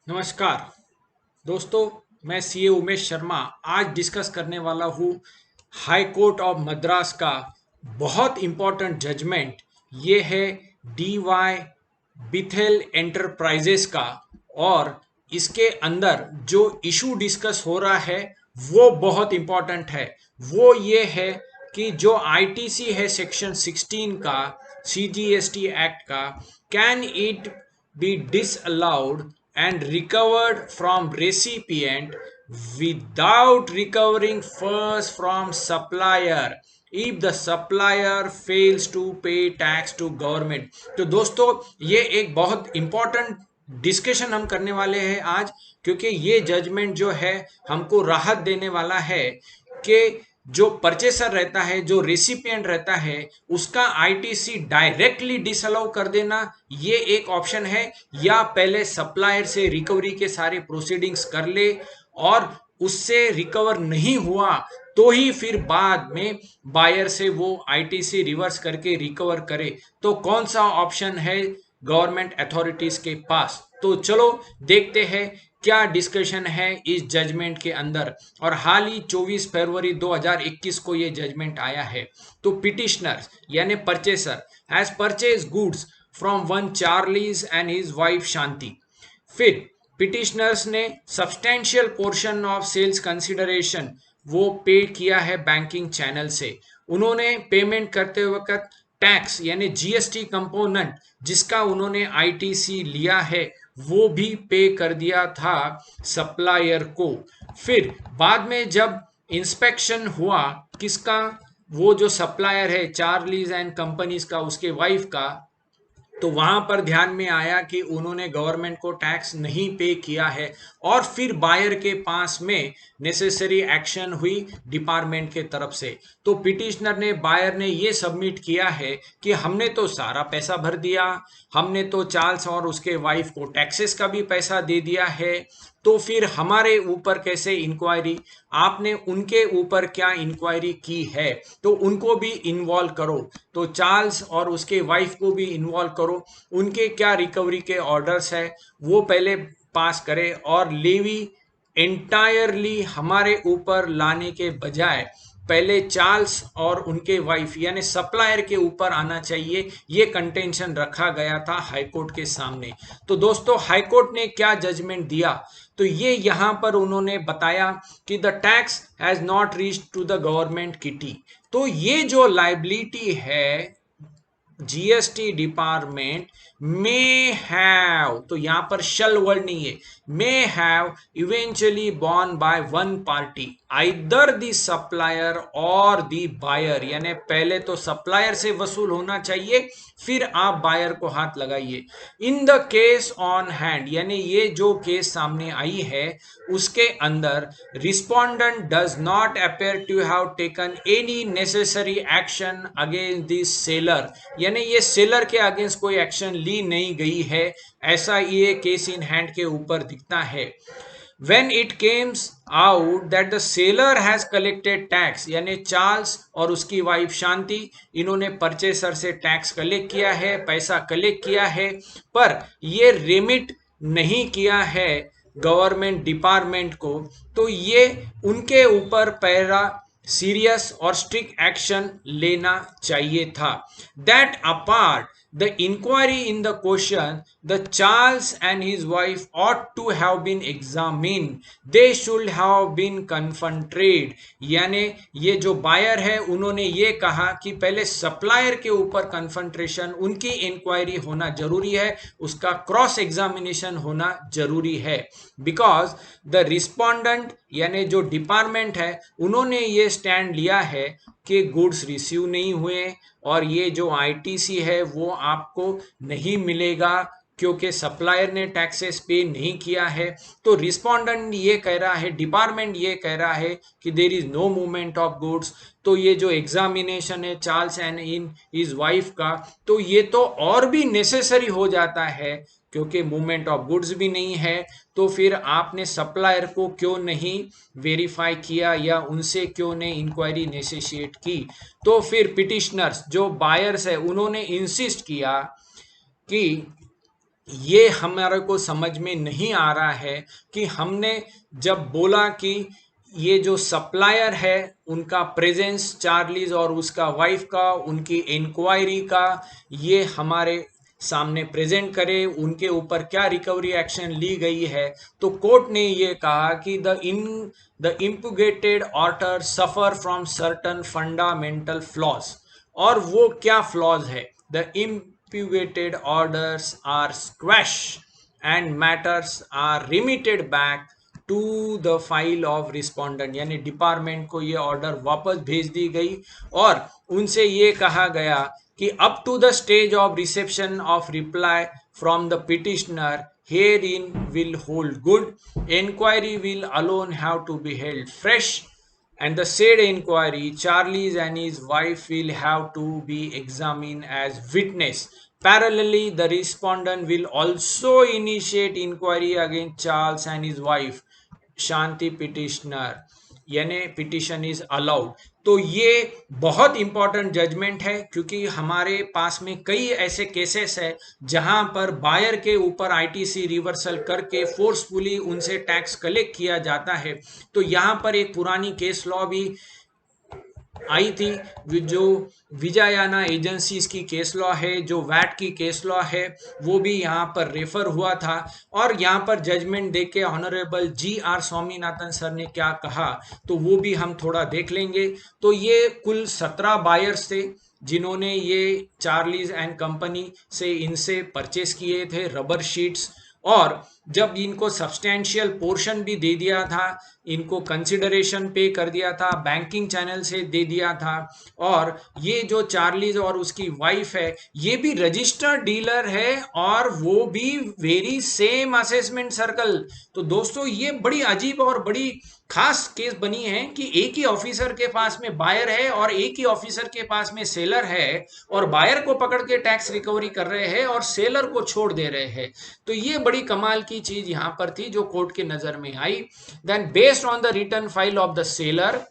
नमस्कार दोस्तों, मैं सीए उमेश शर्मा आज डिस्कस करने वाला हूँ हाई कोर्ट ऑफ मद्रास का बहुत इम्पोर्टेंट जजमेंट। ये है डी वाई बिथेल एंटरप्राइजेस का। और इसके अंदर जो इशू डिस्कस हो रहा है वो बहुत इम्पोर्टेंट है। वो ये है कि जो आईटीसी है सेक्शन 16 का सीजीएसटी एक्ट का, can it be disallowed and recovered from recipient without recovering first from supplier if the supplier fails to pay tax to government। तो दोस्तों, ये एक बहुत इंपॉर्टेंट डिस्कशन हम करने वाले हैं आज, क्योंकि ये जजमेंट जो है हमको राहत देने वाला है कि जो परचेसर रहता है, जो रेसिपिएंट रहता है, उसका आईटीसी डायरेक्टली डिसअलाउ कर देना ये एक ऑप्शन है, या पहले सप्लायर से रिकवरी के सारे प्रोसीडिंग्स कर ले और उससे रिकवर नहीं हुआ तो ही फिर बाद में बायर से वो आईटीसी रिवर्स करके रिकवर करे। तो कौन सा ऑप्शन है गवर्नमेंट अथॉरिटीज के पास? तो चलो देखते हैं क्या डिस्कशन है इस जजमेंट के अंदर। और हाल ही 24 फरवरी 2021 को ये जजमेंट आया है। तो पिटिशनर यानी purchaser has purchase goods from one Charlies and his wife Shanti. फिर पिटिशनर्स ने substantial portion of sales consideration वो पे किया है बैंकिंग चैनल से। उन्होंने पेमेंट करते वक्त टैक्स यानी जीएसटी कंपोनेंट जिसका उन्होंने आईटीसी लिया है वो भी पे कर दिया था सप्लायर को। फिर बाद में जब इंस्पेक्शन हुआ किसका, वो जो सप्लायर है चार्लीज एंड कंपनीज का, उसके वाइफ का, तो वहां पर ध्यान में आया कि उन्होंने गवर्नमेंट को टैक्स नहीं पे किया है। और फिर बायर के पास में नेसेसरी एक्शन हुई डिपार्टमेंट के तरफ से। तो पिटिशनर ने, बायर ने ये सबमिट किया है कि हमने तो सारा पैसा भर दिया, हमने तो चार्ल्स और उसके वाइफ को टैक्सेस का भी पैसा दे दिया है, तो फिर हमारे ऊपर कैसे इंक्वायरी? आपने उनके ऊपर क्या इंक्वायरी की है? तो उनको भी इन्वॉल्व करो। तो चार्ल्स और उसके वाइफ को भी इन्वॉल्व करो। उनके क्या रिकवरी के ऑर्डर्स है वो पहले पास करें, और लेवी एंटायरली हमारे ऊपर लाने के बजाय पहले चार्ल्स और उनके वाइफ यानी सप्लायर के ऊपर आना चाहिए। ये कंटेंशन रखा गया था हाईकोर्ट के सामने। तो दोस्तों, हाईकोर्ट ने क्या जजमेंट दिया? तो ये यहां पर उन्होंने बताया कि the tax has not reach to the government kitty. तो ये जो लाइबिलिटी है जीएसटी डिपार्टमेंट मे हैव, तो यहां पर शल वर्ड नहीं है, may have eventually born by one party either the supplier और द बायर। यानी पहले तो सप्लायर से वसूल होना चाहिए, फिर आप बायर को हाथ लगाइए। In the case on hand, यानी ये जो केस सामने आई है उसके अंदर respondent does not appear to have taken any necessary action against this seller. यानी ये सेलर के अगेंस्ट कोई एक्शन ली नहीं गई है, ऐसा ये केस इन हैंड के ऊपर दिखता है। When it comes out that the seller has collected tax, यानी चार्ल्स और उसकी वाइफ शांति, इन्होंने परचेसर से टैक्स कलेक्ट किया है, पैसा कलेक्ट किया है, पर ये रेमिट नहीं किया है गवर्नमेंट डिपार्टमेंट को, तो ये उनके ऊपर पहला सीरियस और स्ट्रिक्ट एक्शन लेना चाहिए था। That apart the inquiry in the question, the Charles and his wife ought to have been examined, they should have been confronted। यानी ये जो बायर है उन्होंने ये कहा कि पहले सप्लायर के ऊपर कन्फंट्रेशन, उनकी इंक्वायरी होना जरूरी है, उसका क्रॉस एग्जामिनेशन होना जरूरी है। बिकॉज द रिस्पोंडेंट यानी जो डिपार्टमेंट है उन्होंने ये स्टैंड लिया है कि गुड्स रिसीव नहीं हुए और ये जो आईटीसी है वो आपको नहीं मिलेगा क्योंकि सप्लायर ने टैक्सेस पे नहीं किया है। तो रिस्पोंडेंट ये कह रहा है, डिपार्टमेंट ये कह रहा है कि there is no movement of goods. तो ये जो एग्जामिनेशन है Charles and in his wife का, तो ये तो और भी नेसेसरी हो जाता है क्योंकि मूवमेंट ऑफ गुड्स भी नहीं है। तो फिर आपने सप्लायर को क्यों नहीं वेरीफाई किया या उनसे क्यों नहीं इंक्वायरी नेसेशिएट की? तो फिर पिटिशनर्स जो बायर्स है उन्होंने इंसिस्ट किया कि ये हमारे को समझ में नहीं आ रहा है कि हमने जब बोला कि ये जो सप्लायर है उनका प्रेजेंस, चार्लीज और उसका वाइफ का, उनकी इंक्वायरी का, ये हमारे सामने प्रेजेंट करे, उनके ऊपर क्या रिकवरी एक्शन ली गई है। तो कोर्ट ने ये कहा कि the impugned order suffer from certain fundamental flaws. और वो क्या फ्लॉज है? The imputed orders are squashed and matters are remitted back to the file of respondent, यानी डिपार्टमेंट को ये ऑर्डर वापस भेज दी गई और उनसे ये कहा गया कि up to the stage of reception of reply from the petitioner herein will hold good. Inquiry will alone have to be held fresh, and the said inquiry, Charles and his wife will have to be examined as witness. Parallelly, the respondent will also initiate inquiry against Charles and his wife, Shanti petitioner, यानी petition is allowed. तो ये बहुत important judgement है, क्योंकि हमारे पास में कई ऐसे केसेस है जहां पर बायर के ऊपर आईटीसी रिवर्सल करके फोर्सफुली उनसे टैक्स कलेक्ट किया जाता है। तो यहां पर एक पुरानी केस लॉ भी आई थी, जो विजयाना एजेंसीज की केस लॉ है, जो वैट की केस लॉ है, वो भी यहाँ पर रेफर हुआ था। और यहाँ पर जजमेंट देख के ऑनरेबल GR स्वामीनाथन सर ने क्या कहा, तो वो भी हम थोड़ा देख लेंगे। तो ये कुल 17 बायर्स थे जिन्होंने ये चार्लीज एंड कंपनी से इनसे परचेस किए थे रबर शीट्स। और जब इनको सब्सटैंशियल पोर्शन भी दे दिया था, इनको कंसिडरेशन पे कर दिया था, बैंकिंग चैनल से दे दिया था। और ये जो चार्लीज और उसकी वाइफ है, ये भी रजिस्टर्ड डीलर है और वो भी वेरी सेम असेसमेंट सर्कल। तो दोस्तों ये बड़ी अजीब और बड़ी खास केस बनी है कि एक ही ऑफिसर के पास में बायर है और एक ही ऑफिसर के पास में सेलर है, और बायर को पकड़ के टैक्स रिकवरी कर रहे हैं और सेलर को छोड़ दे रहे हैं। तो ये बड़ी कमाल की चीज यहां पर थी जो कोर्ट के नजर में आई। Then based on the return file of the seller,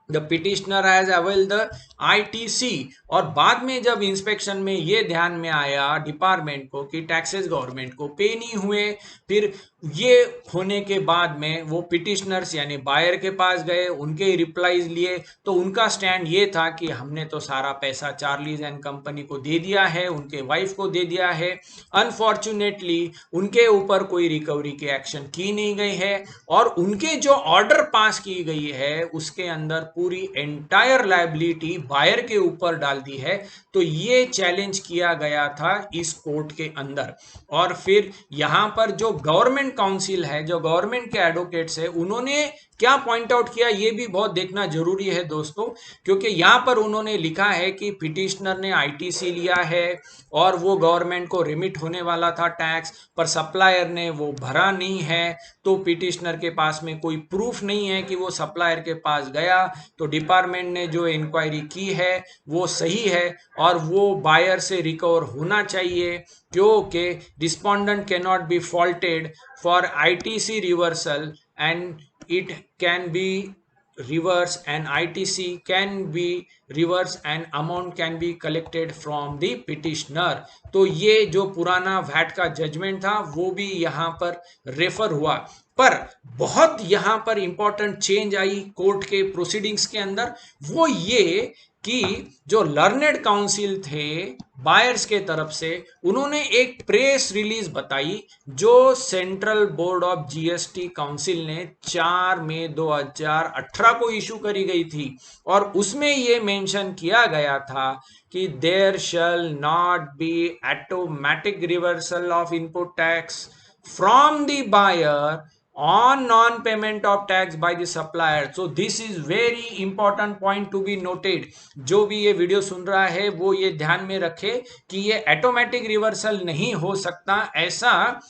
the petitioner has avail the ITC। और बाद में जब इंस्पेक्शन में ये ध्यान में आया डिपार्टमेंट को कि टैक्सेस गवर्नमेंट को पे नहीं हुए, फिर ये होने के बाद में वो पिटिशनर्स यानी बायर के पास गए, उनके रिप्लाईज लिए। तो उनका स्टैंड ये था कि हमने तो सारा पैसा चार्लीज एंड कंपनी को दे दिया है, उनके वाइफ को दे दिया है। अनफॉर्चुनेटली उनके ऊपर कोई रिकवरी की एक्शन की नहीं गई है, और उनके जो ऑर्डर पास की गई है उसके अंदर पूरी एंटायर लायबिलिटी बायर के ऊपर डाल दी है। तो ये चैलेंज किया गया था इस कोर्ट के अंदर। और फिर यहां पर जो गवर्नमेंट काउंसिल है, जो गवर्नमेंट के एडवोकेट्स है, उन्होंने क्या पॉइंट आउट किया ये भी बहुत देखना जरूरी है दोस्तों, क्योंकि यहां पर उन्होंने लिखा है कि पिटिशनर ने ITC लिया है और वो गवर्नमेंट को रिमिट होने वाला था टैक्स, पर सप्लायर ने वो भरा नहीं है। तो पिटिशनर के पास में कोई प्रूफ नहीं है कि वो सप्लायर के पास गया। तो डिपार्टमेंट ने जो इंक्वायरी की है वो सही है और वो बायर से रिकवर होना चाहिए, क्योंकि respondent can not be faulted for ITC reversal and it can be reversed, and ITC can be reversed and amount can be collected from the petitioner। तो ये जो पुराना वैट का जजमेंट था वो भी यहाँ पर रेफर हुआ। पर बहुत यहाँ पर इंपॉर्टेंट चेंज आई कोर्ट के प्रोसीडिंग्स के अंदर, वो ये कि जो लर्नेड काउंसिल थे बायर्स के तरफ से, उन्होंने एक प्रेस रिलीज बताई जो central board of GST council ने 4 मई 2018 को इशू करी गई थी। और उसमें ये मेंशन किया गया था कि there shall not be automatic reversal of input tax from the buyer on non-payment of tax by the supplier। So this is very important point to be noted। जो भी ये वीडियो सुन रहा है वो ये ध्यान में रखे कि ये ऑटोमेटिक रिवर्सल नहीं हो सकता, ऐसा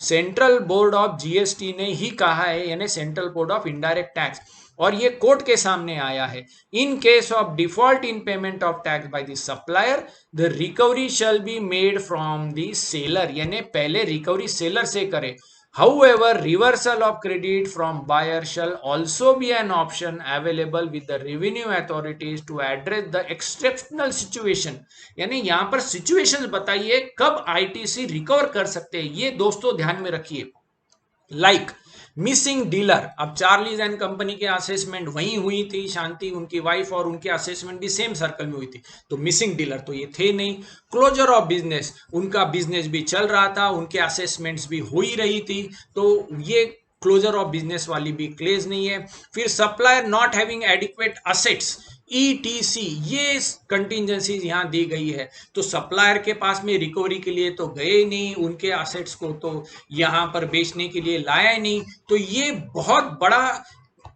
सेंट्रल बोर्ड ऑफ GST ने ही कहा है, यानी central board of indirect tax. और ये कोर्ट के सामने आया है। In case of default in payment of tax by the supplier, the recovery shall be made from the seller, यानी पहले रिकवरी सेलर से करे। However, reversal of credit from buyer shall also be an option available with the revenue authorities to address the exceptional situation. यानी यहां पर situations बताइए कब ITC recover कर सकते हैं, ये दोस्तों ध्यान में रखिए। लाइक मिसिंग डीलर, अब चार्लीज एंड कंपनी के असेसमेंट वहीं हुई थी, शांति उनकी वाइफ और उनके असेसमेंट भी सेम सर्कल में हुई थी, तो मिसिंग डीलर तो ये थे नहीं। क्लोजर ऑफ बिजनेस, उनका बिजनेस भी चल रहा था, उनके असेसमेंट्स भी हो ही रही थी, तो ये क्लोजर ऑफ बिजनेस वाली भी क्लेज नहीं है। फिर supplier not having adequate assets, ETC, ये कंटिजेंसीज यहां दी गई है, तो सप्लायर के पास में रिकवरी के लिए तो गए नहीं, उनके असेट्स को तो यहां पर बेचने के लिए लाया नहीं, तो ये बहुत बड़ा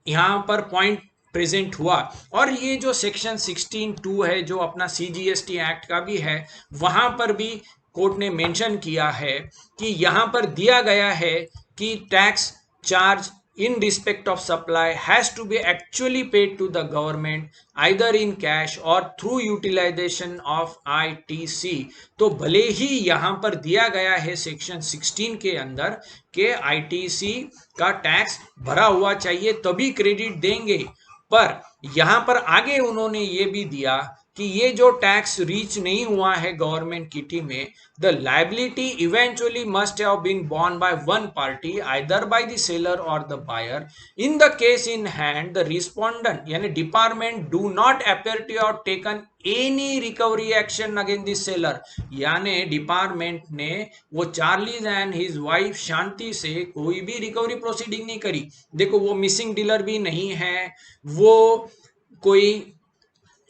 यहां पर पॉइंट प्रेजेंट हुआ। और ये जो सेक्शन 16(2) है जो अपना CGST एक्ट का भी है, वहां पर भी कोर्ट ने मेंशन किया है कि यहां पर दिया गया है कि tax charge in respect of supply has to be actually paid to the government either in cash or through utilization of ITC। तो भले ही यहां पर दिया गया है सेक्शन 16 के अंदर कि ITC का टैक्स भरा हुआ चाहिए तभी क्रेडिट देंगे, पर यहां पर आगे उन्होंने ये भी दिया कि ये जो टैक्स रीच नहीं हुआ है गवर्नमेंट किटी में, the liability eventually must have been borne by one party either by the seller or the buyer। in the case in hand the respondent यानी department do not appear to have taken any recovery action against the seller। यानी department ने वो Charlie's and his wife शांति से कोई भी recovery proceeding नहीं करी। देखो वो मिसिंग डीलर भी नहीं है, वो कोई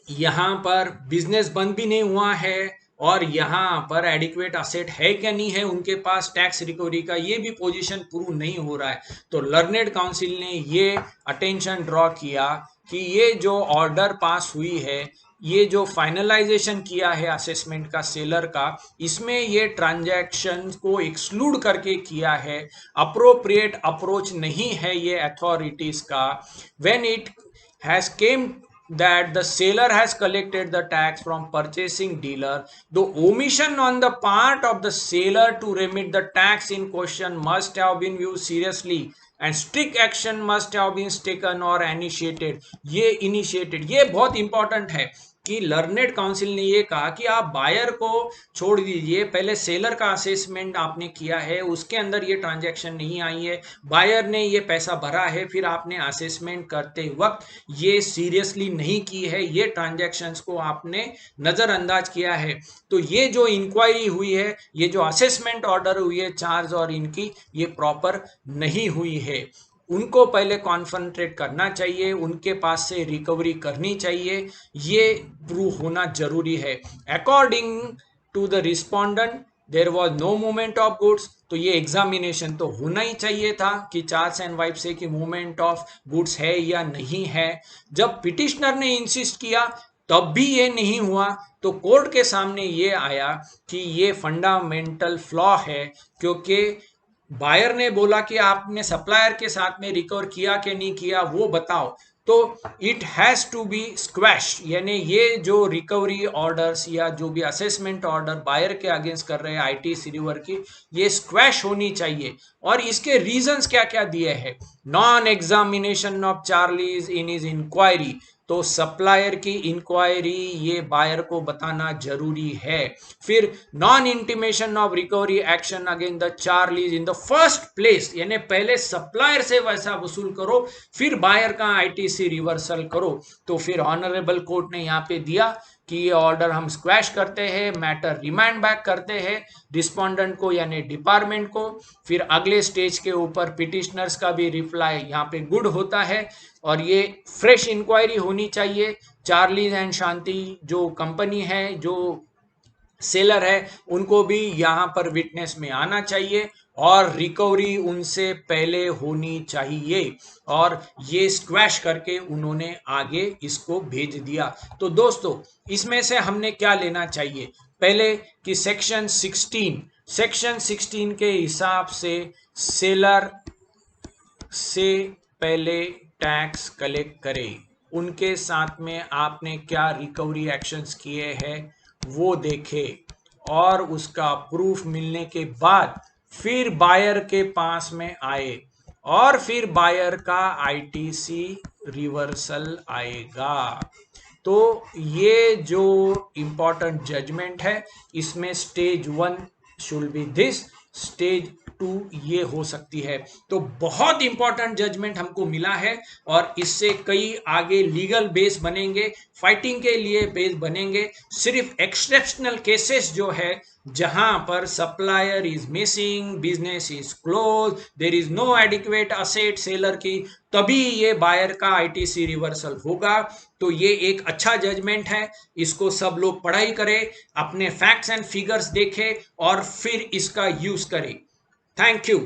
यहां पर बिजनेस बंद भी नहीं हुआ है, और यहां पर एडिक्वेट असेट है क्या नहीं है उनके पास टैक्स रिकवरी का, ये भी पोजीशन प्रूव नहीं हो रहा है। तो लर्नेड काउंसिल ने ये अटेंशन ड्रॉ किया कि ये जो ऑर्डर पास हुई है, ये जो फाइनलाइजेशन किया है असेसमेंट का सेलर का, इसमें ये ट्रांजैक्शन को एक्सक्लूड करके किया है, अप्रोप्रिएट अप्रोच नहीं है ये अथॉरिटीज का। When it has came that the seller has collected the tax from purchasing dealer, the omission on the part of the seller to remit the tax in question must have been viewed seriously and strict action must have been taken or initiated। ये बहुत important है कि learned council ने ये कहा कि आप buyer को छोड़ दीजिए, पहले सेलर का असेसमेंट आपने किया है, उसके अंदर ये ट्रांजैक्शन नहीं आई है, बायर ने ये पैसा भरा है, फिर आपने असेसमेंट करते वक्त ये सीरियसली नहीं की है, ये ट्रांजैक्शंस को आपने नज़रअंदाज किया है। तो ये जो इंक्वायरी हुई है, ये जो असेसमेंट ऑर्डर हुई है चार्ज और इनकी, ये प्रॉपर नहीं हुई है। उनको पहले कॉन्सेंट्रेट करना चाहिए, उनके पास से रिकवरी करनी चाहिए, ये प्रूव होना जरूरी है। According to the respondent there was no movement of goods, तो ये एग्जामिनेशन तो होना ही चाहिए था कि चार्ल्स एंड वाइफ से कि मूवमेंट ऑफ गुड्स है या नहीं है। जब पिटिशनर ने इंसिस्ट किया तब भी ये नहीं हुआ, तो कोर्ट के सामने ये आया कि ये फंडामेंटल फ्लॉ है, क्योंकि बायर ने बोला कि आपने सप्लायर के साथ में रिकवर किया कि नहीं किया वो बताओ, तो it has to be squash, यानी ये जो रिकवरी ऑर्डर्स या जो भी असेसमेंट ऑर्डर बायर के अगेंस्ट कर रहे हैं ITC रिवर की, ये स्क्वैश होनी चाहिए। और इसके रीजंस क्या क्या दिए हैं, non examination of Charlies in his inquiry, तो सप्लायर की इंक्वायरी ये बायर को बताना जरूरी है। फिर non intimation of recovery action against the Charlies in the first place, यानी पहले सप्लायर से वैसा वसूल करो फिर बायर का ITC रिवर्सल करो। तो फिर ऑनरेबल कोर्ट ने यहाँ पे दिया कि ये ऑर्डर हम स्क्वैश करते हैं, मैटर रिमांड बैक करते हैं रिस्पोंडेंट को यानी डिपार्टमेंट को। फिर अगले स्टेज के ऊपर पिटिशनर्स का भी रिप्लाई यहाँ पे गुड होता है, और ये फ्रेश इंक्वायरी होनी चाहिए। चार्लीज एंड शांति जो कंपनी है, जो सेलर है, उनको भी यहाँ पर विटनेस में आना चाहिए और रिकवरी उनसे पहले होनी चाहिए, और ये स्क्वैश करके उन्होंने आगे इसको भेज दिया। तो दोस्तों इसमें से हमने क्या लेना चाहिए, पहले कि सेक्शन 16 के हिसाब से सेलर से पहले टैक्स कलेक्ट करें, उनके साथ में आपने क्या रिकवरी एक्शंस किए हैं वो देखे, और उसका प्रूफ मिलने के बाद फिर बायर के पास में आए और फिर बायर का आईटीसी रिवर्सल आएगा। तो ये जो इंपॉर्टेंट जजमेंट है, इसमें stage 1 should be this, stage 2 ये हो सकती है। तो बहुत इंपॉर्टेंट जजमेंट हमको मिला है और इससे कई आगे लीगल बेस बनेंगे, फाइटिंग के लिए बेस बनेंगे। सिर्फ एक्सेप्शनल केसेस जो है, जहां पर supplier is missing, business is close, there is no adequate asset seller की, तभी ये बायर का आईटीसी रिवर्सल होगा। तो ये एक अच्छा जजमेंट है, इसको सब लोग पढ़ाई करें, अपने फैक्ट्स एंड फिगर्स देखें और फिर इसका यूज करें। Thank you.